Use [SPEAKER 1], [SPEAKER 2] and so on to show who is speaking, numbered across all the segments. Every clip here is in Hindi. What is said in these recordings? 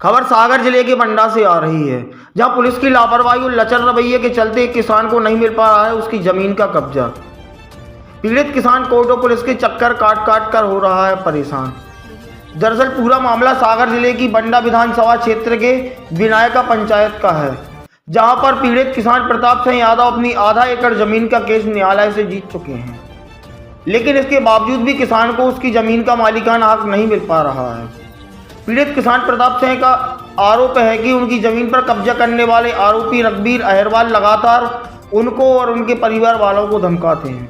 [SPEAKER 1] खबर सागर जिले के बंडा से आ रही है, जहां पुलिस की लापरवाही और लचर रवैये के चलते एक किसान को नहीं मिल पा रहा है उसकी जमीन का कब्जा। पीड़ित किसान कोर्ट और पुलिस के चक्कर काट काट कर हो रहा है परेशान। दरअसल पूरा मामला सागर जिले की बंडा विधानसभा क्षेत्र के विनायका पंचायत का है, जहां पर पीड़ित किसान प्रताप सिंह यादव अपनी आधा एकड़ जमीन का केस न्यायालय से जीत चुके हैं, लेकिन इसके बावजूद भी किसान को उसकी जमीन का मालिकाना हक नहीं मिल पा रहा है। पीड़ित किसान प्रताप सिंह का आरोप है कि उनकी जमीन पर कब्जा करने वाले आरोपी रघुवीर अहिरवार लगातार उनको और उनके परिवार वालों को धमकाते हैं।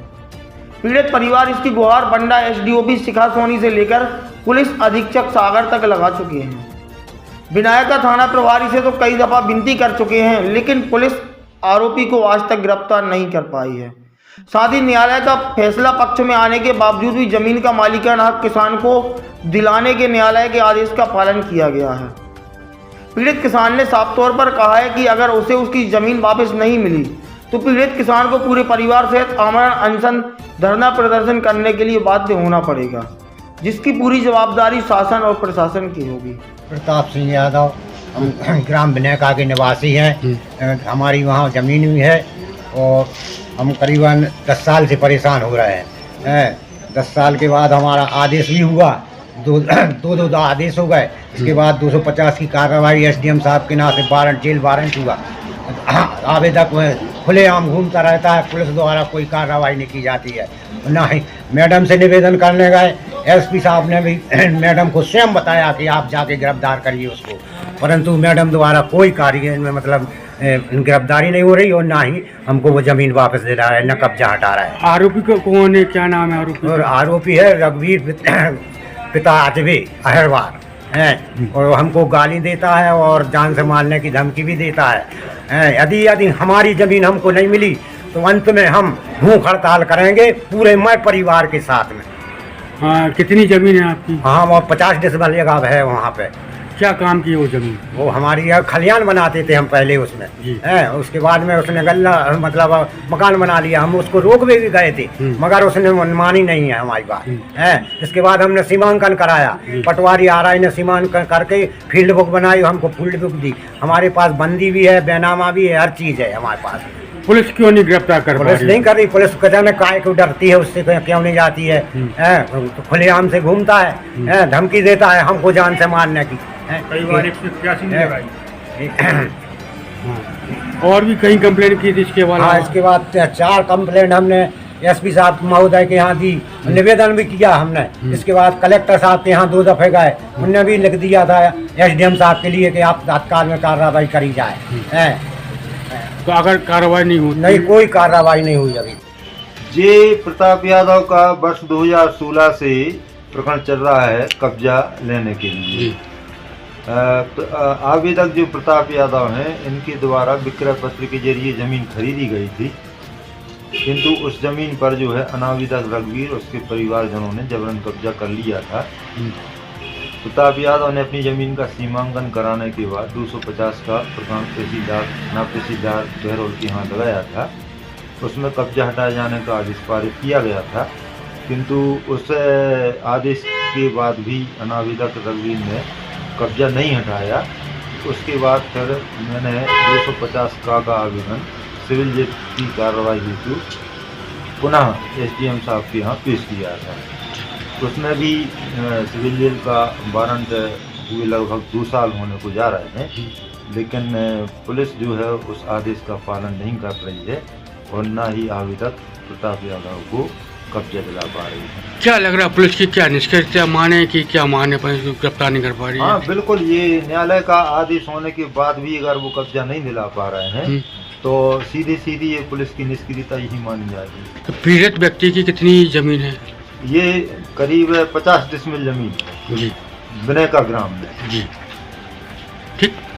[SPEAKER 1] पीड़ित परिवार इसकी गुहार बंडा एसडीओपी शिखा सोनी से लेकर पुलिस अधीक्षक सागर तक लगा चुके हैं। विनायका थाना प्रभारी से तो कई दफा विनती कर चुके हैं, लेकिन पुलिस आरोपी को आज तक गिरफ्तार नहीं कर पाई है। साथ ही न्यायालय का फैसला पक्ष में आने के बावजूद भी जमीन का मालिकाना हक किसान को दिलाने के न्यायालय के आदेश का पालन किया गया है। पीड़ित किसान ने साफ तौर पर कहा है कि अगर उसे उसकी जमीन वापस नहीं मिली तो पीड़ित किसान को पूरे परिवार सहित आमरण अनशन धरना प्रदर्शन करने के लिए बाध्य होना पड़ेगा, जिसकी पूरी जवाबदारी शासन और प्रशासन की होगी।
[SPEAKER 2] प्रताप सिंह यादव, हम ग्राम विनायका के निवासी हैं। हमारी वहाँ ज़मीन भी है और हम करीबन 10 साल से परेशान हो रहे हैं। 10 साल के बाद हमारा आदेश भी हुआ, दो आदेश हो गए। इसके बाद 250 की कार्रवाई एसडीएम साहब के नाम से वारंट, जेल वारंट हुआ। आवेदक खुलेआम घूमता रहता है, पुलिस द्वारा कोई कार्रवाई नहीं की जाती है। ना ही मैडम से निवेदन करने गए, एसपी साहब ने भी मैडम को स्वयं बताया कि आप जाके गिरफ्तार करिए उसको, परंतु मैडम द्वारा कोई कार्य में मतलब गिरफ्तारी नहीं हो रही और ना ही हमको वो जमीन वापस दे रहा है, न कब्जा हटा रहा है।
[SPEAKER 3] आरोपी को कौन है, क्या नाम है आरोपी?
[SPEAKER 2] और आरोपी है रघुवीर पिता अहिरवार हैं, और हमको गाली देता है और जान से मारने की धमकी भी देता है। यदि हमारी जमीन हमको नहीं मिली तो अंत में हम भूख हड़ताल करेंगे पूरे मैं परिवार के साथ में।
[SPEAKER 3] हाँ, कितनी जमीन है आपकी?
[SPEAKER 2] हाँ, वो 50 डेसिबल जगह है वहाँ पे।
[SPEAKER 3] क्या काम की वो जमीन?
[SPEAKER 2] वो हमारी खलियान बनाते थे हम पहले उसमें है, उसके बाद में उसने गल्ला मतलब मकान बना लिया। हम उसको रोक भी गए थे मगर उसने मानी नहीं है हमारी बात है। इसके बाद हमने सीमांकन कराया, पटवारी आरआई ने सीमांकन करके फील्ड बुक बनाई, हमको फील्ड बुक दी। हमारे पास बंदी भी है, बैनामा भी है, हर चीज़ है हमारे पास।
[SPEAKER 3] पुलिस क्यों नहीं गिरफ्तार कर?
[SPEAKER 2] पुलिस नहीं कर रही, पुलिस जाने काय को डरती है, उससे क्यों नहीं जाती है? तो खुलेआम से घूमता है, धमकी देता है हमको जान से मारने की।
[SPEAKER 3] कई बार 181 और भी कई कंप्लेंट की थी इसके बाद।
[SPEAKER 2] हाँ, इसके बाद 4 कंप्लेंट हमने एसपी साहब महोदय के यहाँ दी, निवेदन भी किया हमने। इसके बाद कलेक्टर साहब के यहाँ 2 दफे गए, उनने भी लिख दिया था एसडीएम साहब के लिए कि आप तत्काल में कार्रवाई करी जाए।
[SPEAKER 3] तो अगर कार्रवाई नहीं हुई?
[SPEAKER 2] नहीं, कोई कार्रवाई नहीं हुई अभी।
[SPEAKER 4] जे प्रताप यादव का वर्ष 2016 से प्रकरण चल रहा है कब्जा लेने के लिए। आवेदक जो प्रताप यादव हैं, इनके द्वारा विक्रय पत्र के जरिए ज़मीन खरीदी गई थी, किंतु उस ज़मीन पर जो है अनावेदक रघुवीर उसके परिवारजनों ने जबरन कब्जा कर लिया था। प्रताप यादव ने अपनी ज़मीन का सीमांकन कराने के बाद 250 का प्रकरण तहसीलदार बहरौल के यहाँ लगाया था। उसमें कब्जा हटाए जाने का आदेश पारित किया गया था, किंतु उस आदेश के बाद भी अनावेदक रघुवीर ने कब्जा नहीं हटाया। उसके बाद फिर मैंने 250 का आवेदन सिविल जेल की कार्रवाई हेतु पुनः एसडीएम साहब के यहाँ पेश किया था। उसमें भी सिविल जेल का वारंट हुए लगभग 2 साल होने को जा रहे हैं, लेकिन पुलिस जो है उस आदेश का पालन नहीं कर रही है और न ही आवेदक प्रताप यादव को कब्जा दिला पा रही है।
[SPEAKER 3] क्या लग रहा है पुलिस की क्या निष्क्रियता माने कि क्या माने पर गिरफ्तार नहीं कर पा रही है?
[SPEAKER 4] हाँ बिल्कुल, ये न्यायालय का आदेश होने के बाद भी अगर वो कब्जा नहीं दिला पा रहे हैं तो सीधी ये पुलिस की निष्क्रियता यही मानी जाएगी।
[SPEAKER 3] तो पीड़ित व्यक्ति की कितनी जमीन है?
[SPEAKER 4] ये करीब 50 डेसिबल जमीन है जी, विनायका ग्राम में जी।
[SPEAKER 3] ठीक।